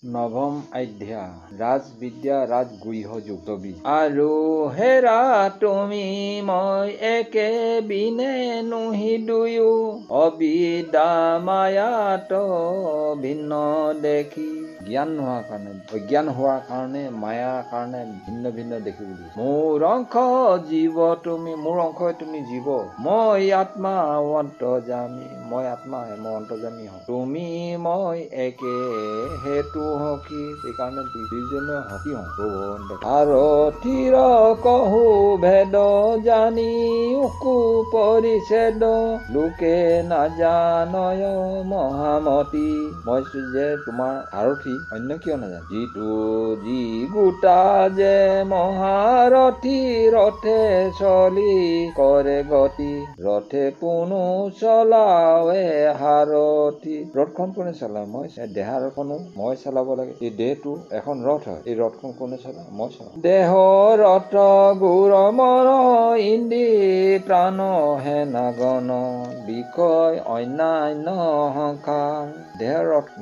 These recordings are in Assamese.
নৱম অধ্যায় ৰাজবিদ্যা ৰাজগৃহ যুক্তবি আৰু হেৰা তুমি মই একে বিনে নুহি দুয়ো অবিদ্যা মায়াত ভিন্ন দেখি জ্ঞান অজ্ঞান হোৱাৰ কাৰণে মায়াৰ কাৰণে ভিন্ন ভিন্ন দেখি বুলি মোৰ অংশ জীৱ তুমি মোৰ অংশই তুমি জীৱ মই আত্মা অন্তৰ্যামী মই আত্মা মই অন্তৰ্যামী হওঁ তুমি মই একে হেতু হকি সেইকাৰণে দুইজনে হকি হওঁ আৰথিৰ কহু ভেদ জানি উকু পৰিছেদ লোকে নাজানয় মহামতি মই যে তোমাৰ আৰথি অন্য কিয় নাজানো যিটো যি গোটা যে মহাৰথি ৰথে চলি কৰে গতি ৰথে কোনো চলাৱে হাৰথি ৰথখন কোনে চলায় মই দেহা ৰথখনো মই চলাব লাগে এই দেহটো এখন ৰথ হয় এই ৰথখন কোনে চলায় মই চলাওঁ দেহ ৰথ গুৰ মৰ ইন্দ্ৰি প্ৰাণ হেনাগন বিষয় অন্যান্য সংসাৰ দেহ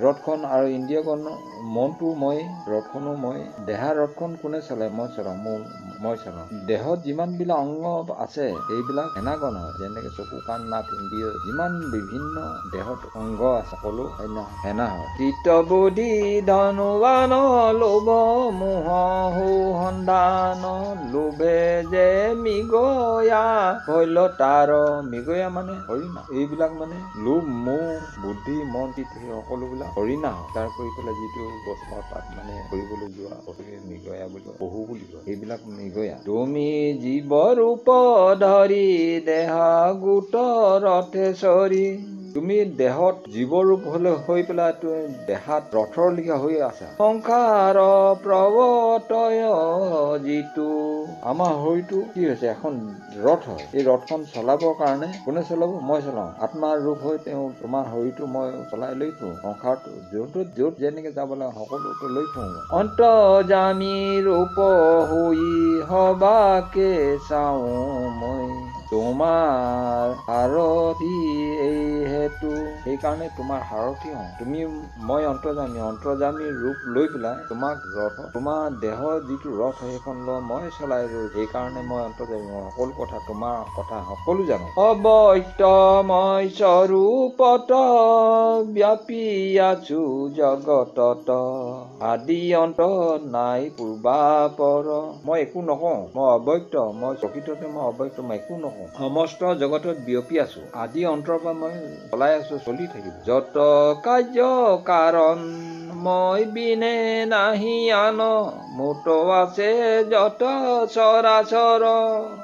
ৰথখন আৰু ইন্দ্ৰিয়গণ মনটো মই ৰথখনো মই দেহা ৰথখন কোনে চলায় মই চলাওঁ মই চলাওঁ দেহত যিমান বিলাক অংগ আছে এইবিলাক হেনাগণ হয় যেনেকে চকু কাণ নাক ইন্দ্ৰিয় যিমান বিভিন্ন দেহত অংগ আছে সকলো হেনা হয় চিত্ত বুদ্ধি ধনুৱান লোভ মোহ সন্ধান লোভে যে মৃগয়া হইল তাৰ মৃগয়া মানে হৰিণা এইবিলাক মানে লোভ মোহ বুদ্ধি মন চিত্ত সকলোবিলাক হৰিণা হয় তাৰ কৰি পেলাই যিটো গছ তাত মানে কৰিবলৈ যোৱা মৃগয়া বুলি পহু বুলি কয় এইবিলাক মৃগয়া তুমি জীৱ ৰূপ ধৰি দেহা গোট ৰথে চৰি তুমি দেহত জীৱৰূপ হলে হৈ পেলাই তুমি দেহাত ৰথৰ লিখা হৈ আছা সংসাৰ প্ৰৱৰ্তয় যিটো আমাৰ শৰীৰটো কি হৈছে এখন ৰথ হয় এই ৰথখন চলাবৰ কাৰণে কোনে চলাব মই চলাওঁ আত্মাৰ ৰূপ হৈ তেওঁ তোমাৰ শৰীৰটো মই চলাই লৈ ফুৰো সংসাৰটো য'ত যেনেকে যাব লাগে সকলোতে লৈ ফুৰো অন্তৰ্যামী ৰূপ হৈ হবাকে চাওঁ মই তোমাৰ সাৰথি এই হেতু সেইকাৰণে তোমাৰ সাৰথি হওঁ তুমি মই অন্তৰ্যামী ৰূপ লৈ পেলাই তোমাক ৰথ তোমাৰ দেহৰ যিটো ৰথ সেইখন লৈ মই চলাই ৰৈ সেইকাৰণে মই অন্তৰ্যামী হওঁ সকলো কথা তোমাৰ কথা সকলো জানো অবৈতময় স্বৰূপত ব্যাপী আছো জগতত আদি অন্ত নাই পূৰ্বাপৰ মই একো নকওঁ মই অব্যক্ত মই প্ৰকৃততে মই অব্যক্ত মই একো নকওঁ সমস্ত জগতত বিয়পি আছো আদি অন্তৰ পৰা মই চলাই আছো চলি থাকিব যত কাৰ্য কাৰণ মই বিনে নাহি আন মোটো আছে যত চৰাচৰ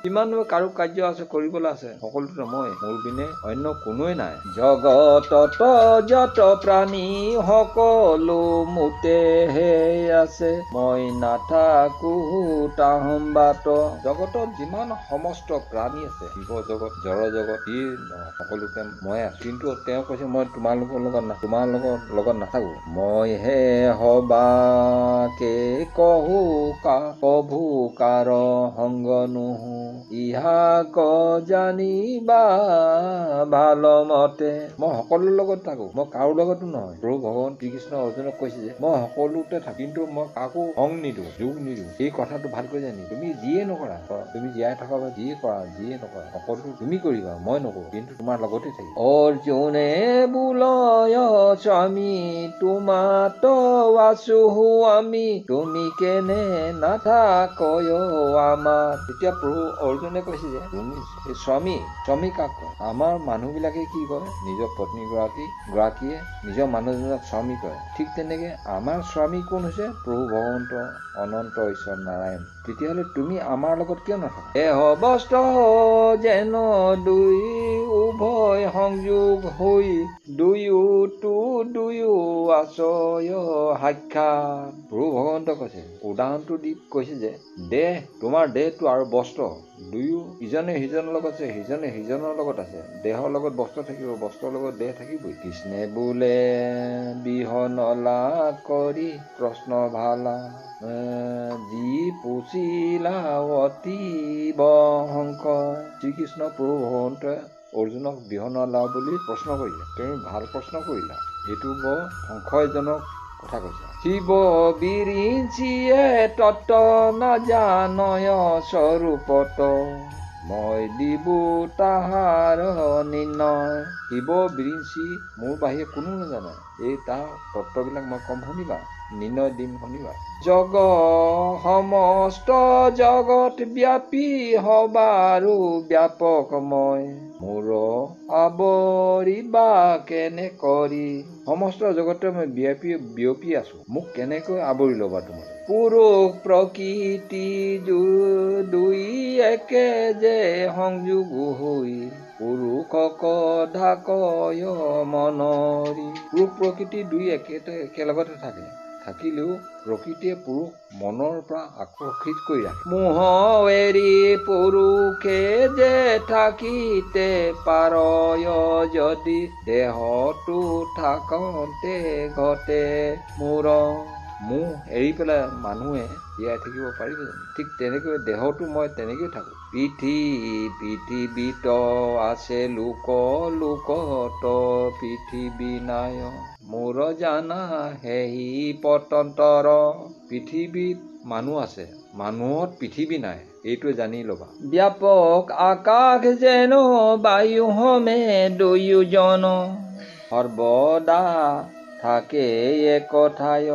যিমান কাৰো কাৰ্য আছে কৰিবলৈ আছে সকলোতে মই মোৰ বিনে অন্য কোনোৱে নাই জগতত যত প্ৰাণী সকলো মোতে হে আছে মই নাথাকো তাহম বাট জগতত যিমান সমস্ত প্ৰাণী আছে জীৱ জগত জড় জগত ই সকলোতে মই আছো কিন্তু তেওঁ কৈছে মই তোমালোকৰ লগত নাথাকো মই হে হবাকে কহু কভু কাৰ সংগ নুহো ইহাক জানিবা ভাল মতে মই সকলোৰ লগত থাকো মই কাৰো লগতো নহয় প্ৰভু ভগৱান শ্ৰীকৃষ্ণ অৰ্জুনক কৈছে যে মই সকলোতে থাকো কিন্তু মই কাকো সংগ নিদিওঁ যোগ নিদিওঁ এই কথাটো ভালকৈ জানি তুমি যিয়ে নকৰা তুমি জীয়াই থকা বা যিয়ে কৰা যিয়ে নকৰা সকলো তুমি কৰিবা মই নকৰো কিন্তু তোমাৰ লগতে থাকিব অৰ্জুনে বোলয় স্বামী তোমাত আছো আমি তুমি কেনে নাথাকয় আমাৰ তেতিয়া প্ৰভু অৰ্জুনে কৈছে যে তুমি স্বামী কাক কয় আমাৰ মানুহ বিলাকে কি কয় নিজৰ পত্নী গৰাকীয়ে নিজৰ মানুহজনক স্বামী কয় ঠিক তেনেকে আমাৰ স্বামী কোন হৈছে প্ৰভু ভগৱন্ত অনন্ত ঈশ্বৰ নাৰায়ণ তেতিয়াহ'লে তুমি আমাৰ লগত কিয় নাথাকা দেহ বস্ত্ৰ যেন দুই উভয় সংযোগ হৈ দুয়ো আছয় সাক্ষাৎ প্ৰভু ভগৱন্ত কৈছে উদাহৰণটো দি কৈছে যে দেহ তোমাৰ দেহটো আৰু বস্ত্ৰ দুয়ো ইজনে সিজনৰ লগত আছে সিজনে সিজনৰ লগত আছে দেহৰ লগত বস্ত্ৰ থাকিব বস্ত্ৰৰ লগত দেহ থাকিবই কৃষ্ণে বোলে বিহনলা কৰি প্ৰশ্ন ভালা যি পুচিলা অতীব শংকৰ শ্ৰীকৃষ্ণ প্ৰভু ভগৱন্তই অৰ্জুনক বিহনলা বুলি প্ৰশ্ন কৰিলে তুমি ভাল প্ৰশ্ন কৰিলা এইটো বৰ সংশয়জনক কথা কৈছা শিৱ বিৰিঞ্চিয়ে তত্ত নাজানয় স্বৰূপত মই দিবু তাহাৰ নিৰ্ণয়। শিৱ বিৰিঞ্চি মোৰ বাহিৰে কোনো নাজানে, এই তাৰ তত্ত্ববিলাক মই কম শুনিবা, নিৰ্ণয় দিম শুনিবা। জগ সমস্ত জগত ব্যাপী হবাৰো ব্যাপক মই মোৰ আৱৰিবা কেনে কৰি। সমস্ত জগতে মই বিয়পি আছো, মোক কেনেকৈ আৱৰি ল'বা তোমালোকে। পুৰুষ প্ৰকৃতি দুই একে যে সংযোগ হৈ পুৰুষক ঢাকয় মনৰি। পুৰুষ প্ৰকৃতি দুই একেলগতে থাকে, থাকিলেও প্ৰকৃতিয়ে পুৰুষ মনৰ পৰা আকৰ্ষিত কৰি ৰাখে। মোহ এৰি পুৰুষে যে থাকিতে পাৰয় যদি দেহটো থাকোঁতে ঘটে মোৰ। মোহ এৰি পেলাই মানুহে জীয়াই থাকিব পাৰিব জানো? ঠিক তেনেকৈ দেহটো মই তেনেকৈ থাকো। পৃথিৱীত আছে লোক লোকত পৃথিৱী নাই মোৰ জানা হেহি পতন্তৰ। পৃথিৱীত মানুহ আছে, মানুহত পৃথিৱী নাই, এইটো জানি ল'বা। ব্যাপক আকাশ যেন বায়ু সমে দুয়োজন সৰ্বদা থাকে একঠাই।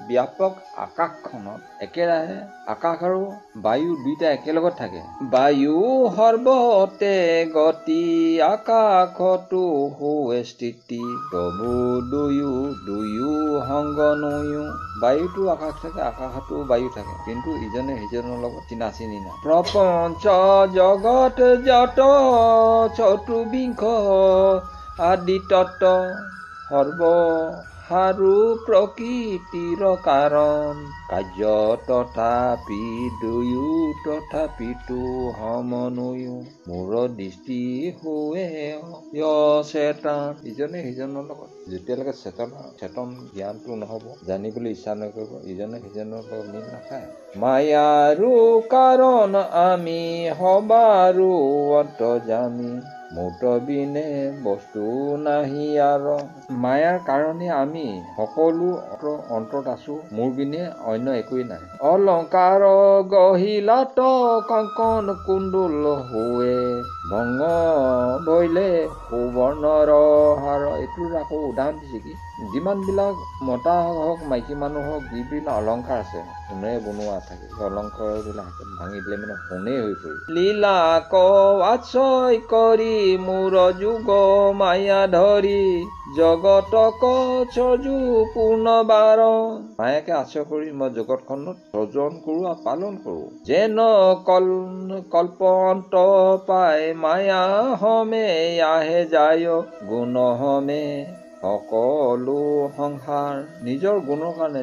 ব্যাপক আকাশখনত একেৰাহে আকাশ আৰু বায়ু দুইটা একেলগত থাকে। বায়ু সৰ্বতে গতি আকাশতো সুস্থিতি তবু দুয়ো সংগ নয়ো। বায়ুতো আকাশ থাকে, আকাশতো বায়ু থাকে, কিন্তু ইজনে সিজনৰ লগত চিনাচিনি নাই। প্ৰপঞ্চ জগত যত চতুৰ্বিংশ আদি তত্ত্ব সৰ্বহাৰো প্ৰকৃতিৰ কাৰণ কাৰ্য তথাপি তথাপিতো সমনয়ো মোৰ দৃষ্টি হোৱে চেতন। ইজনে সিজনৰ লগত যেতিয়ালৈকে চেতন জ্ঞানটো নহব, জানিবলৈ ইচ্ছা নকৰিব, ইজনে সিজনৰ লগত মিল নাখায়। মায়াৰো কাৰণ আমি সবাৰো অন্তৰ্যামী মুত বিনে বস্তু নাহি আৰু। মায়াৰ কাৰণে আমি সকলো অন্তৰত আছো, মোৰ বিনে অন্য একোৱেই নাই। অলংকাৰ গহিলাত কংকন কুণ্ডল হোৱে ভংগ ভৈলে সুবৰ্ণৰ হাৰ। এইটোৰ আকৌ উদাহৰণ দিছে কি, যিমানবিলাক মতা হওক মাইকী মানুহ হওক যিবিলাক অলংকাৰ আছে সোণেৰে বনোৱা থাকে, সেই অলংকাৰ বিলাক ভাঙি দিলে মানে সোণেই হৈ পৰি। লীলা আশ্ৰয় কৰি মোৰ যুগ মায়া ধৰি জগতক সজু পূৰ্ণবাৰ। মায়াকে আশ্ৰয় কৰি মই জগতখনত সৰ্জন কৰো আৰু পালন কৰো। যেন কল্প অন্ত পাই মায়া হমে আহে যায় গুণ হমে সকলো সংসাৰ। নিজৰ গুণৰ কাৰণে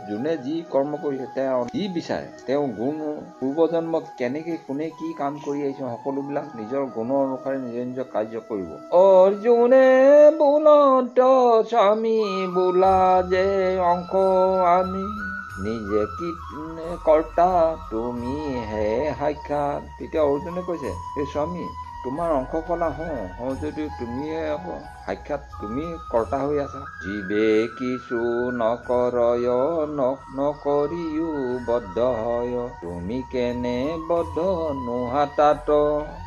যোনে যি কৰ্ম কৰিছে, তেওঁ যি বিচাৰে, তেওঁ গুণ পূৰ্বজন্মক কেনেকে কোনে কি কাম কৰি আহিছে সকলোবিলাক নিজৰ গুণৰ অনুসাৰে নিজৰ নিজৰ কাৰ্য কৰিব। অৰ্জুনে বোলন্ত স্বামী বোলা যে অংশ আমি নিজে কি কৰ্তা তুমি হে সাক্ষাৎ। তেতিয়া অৰ্জুনে কৈছে, হে স্বামী তোমাৰ অংশ কলা হওঁ যদিও তুমিয়ে সাক্ষাৎ তুমি কৰ্তা হৈ আছা। জীৱে কিছু নকৰয় নকৰিও বদ্ধ হয় তুমি কেনে বদ্ধ নোহা তাত।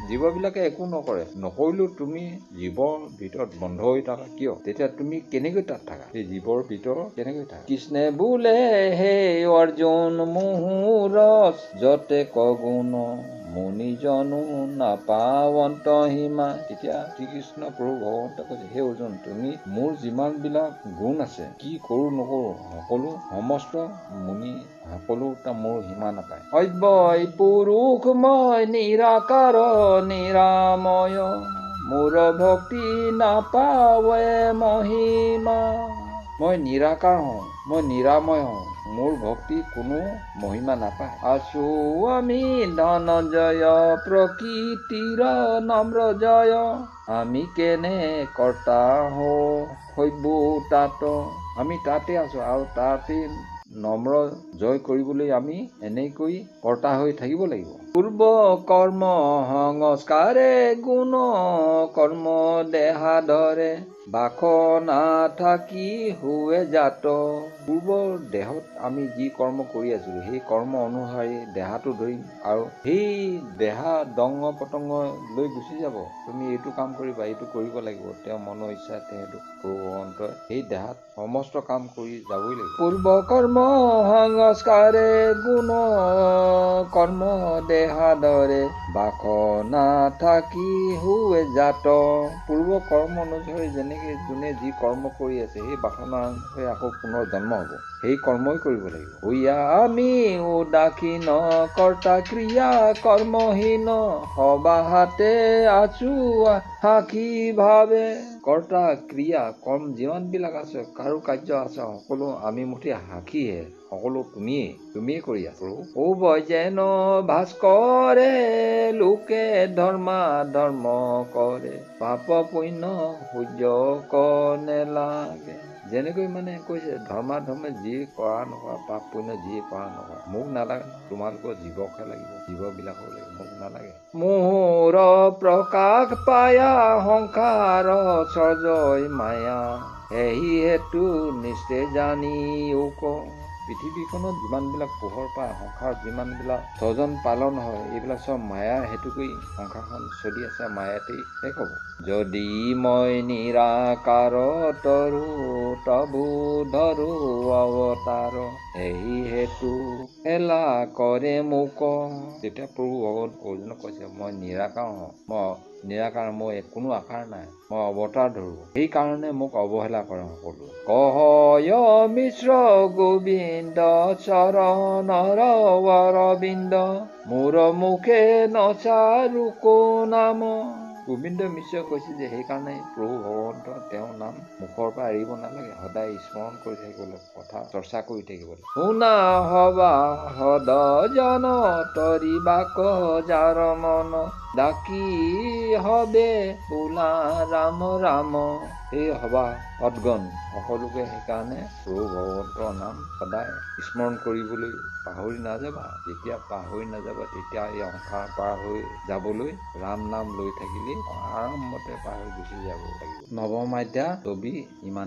জীৱবিলাকে একো নকৰে, নকৰিলেও তুমি জীৱৰ ভিতৰত বন্ধ হৈ থাকা কিয়? তেতিয়া তুমি কেনেকৈ তাত থাকা? সেই জীৱৰ ভিতৰত কেনেকৈ থাকা? কৃষ্ণে বোলে হে অৰ্জুন মোহৰ যতে কগুণ মুনিজনো নাপাৱন্ত সীমা। তেতিয়া শ্ৰীকৃষ্ণ প্ৰভু ভগৱন্তই কৈছে, হে অৰ্জুন তুমি মোৰ যিমান বিলাক গুণ আছে, কি কৰো নকৰো সকলো সমস্ত মুনি সকলো মোৰ সীমা নাপায়। অব্যয় পুৰুষ মই নিৰাকাৰ নিৰাময় মোৰ ভক্তি নাপাৱে মহিমা। মই নিৰাকাৰ হওঁ, মই নিৰাময় হওঁ, মোৰ ভক্তি কোনো মহিমা নাপায়। আছো আমি ধনঞ্জয় প্ৰকৃতিৰ নম্ৰ জয় আমি কেনে কৰ্তা হৈবো তাত। আমি তাতে আছো আৰু তাতে নম্ৰ জয় কৰিবলৈ আমি এনেকৈ কৰ্তা হৈ থাকিব লাগিব। পূৰ্ব কৰ্ম সংস্কাৰে গুণ কৰ্ম দেহা ধৰে বাস নাথাকি হুৱে জাত। পূৰ্বৰ দেহত আমি যি কৰ্ম কৰি আছিলোঁ সেই কৰ্ম অনুসাৰে দেহাটো ধৰিম আৰু সেই দেহা দংগ পতংগ লৈ গুচি যাব। তুমি এইটো কাম কৰিবা, এইটো কৰিব লাগিব, তেওঁ মনৰ ইচ্ছা সেইটো প্ৰভু ভগৱন্তই সেই দেহাত সমস্ত কাম কৰি যাবই লাগিব। পূৰ্ব কৰ্ম সংস্কাৰে গুণ কৰ্ম দেহা দৰে বাস নাথাকি হুৱে জাত। পূৰ্ব কৰ্ম অনুসৰি যেনেকে যোনে যি কৰ্ম কৰি আছে সেই বাসনা অনুসৰি আকৌ পুনৰ জন্ম হ'ব, সেই কৰ্মই কৰিব লাগিব। হৈয়া আমি উদাসীন কৰ্তা ক্ৰিয়া কৰ্মহীন সবাহাতে আছো সাক্ষী ভাৱে। কৰ্তা ক্ৰিয়া কৰ্ম যিমান বিলাক আছে কাৰো কাৰ্য আছে সকলো আমি মুঠি সাক্ষীহে, সকলো তুমিয়ে কৰি আছো। যেন ভাস্কৰে লোকে ধৰ্মা ধৰ্ম কৰে পাপ পুণ্য সূৰ্যক নেলাগে। যেনেকৈ মানে কৈছে ধৰ্মা ধৰ্মে যি কৰা নকৰা, পাপ পুণ্য যি কৰা নকৰা, মোক নালাগে, তোমালোকৰ জীৱকহে লাগিব, জীৱবিলাকো লাগিব, মোক নালাগে। মোহৰ প্ৰকাশ পায়া সংসাৰ সজয় মায়া সেই হেতু নিশ্চয় জানি উক। পৃথিৱীখনত যিমানবিলাক পোহৰ পায়, সংসাৰত যিমানবিলাক স্বজন পালন হয়, এইবিলাক চব মায়াৰ হেতু কৰি সংসাৰখন চলি আছে, মায়াতেই শেষ হ'ব। যদি মই নিৰাকাৰ তৰু তবু ধৰো অৱতাৰ এই হেতু এলা কৰে মোক। তেতিয়া প্ৰভু ভগৱত অৰ্জুনক কৈছে মই নিৰাকাৰ হওঁ, মোৰ কোনো আকাৰ নাই, মই অৱতাৰ ধৰো, সেইকাৰণে মোক অৱহেলা কৰে সকলো। কহয় মিশ্ৰ গোবিন্দ চৰণৰ অৰবিন্দ মোৰ মুখে নচাৰো কো নাম। গোবিন্দ মিশ্ৰই কৈছে যে সেইকাৰণে প্ৰভু ভগৱন্ত তেওঁৰ নাম মুখৰ পৰা এৰিব নালাগে, সদায় স্মৰণ কৰি থাকিব লাগে, কথা চৰ্চা কৰি থাকিব লাগে। শুনা হবা সদ জন তৰিবাক যাৰ মন ডাকি হবে বোলা ৰাম ৰাম। সেই সভা সদগণ সকলোকে সেইকাৰণে প্ৰভু ভগৱন্তৰ নাম সদায় স্মৰণ কৰিবলৈ পাহৰি নাযাবা। যেতিয়া পাহৰি নাযাবা তেতিয়া এই সংসাৰ পাৰ হৈ যাবলৈ ৰাম নাম লৈ থাকিলে আৰামতে পাৰ হৈ গুচি যাব লাগিব। নৱম অধ্যায় ছবি ইমান।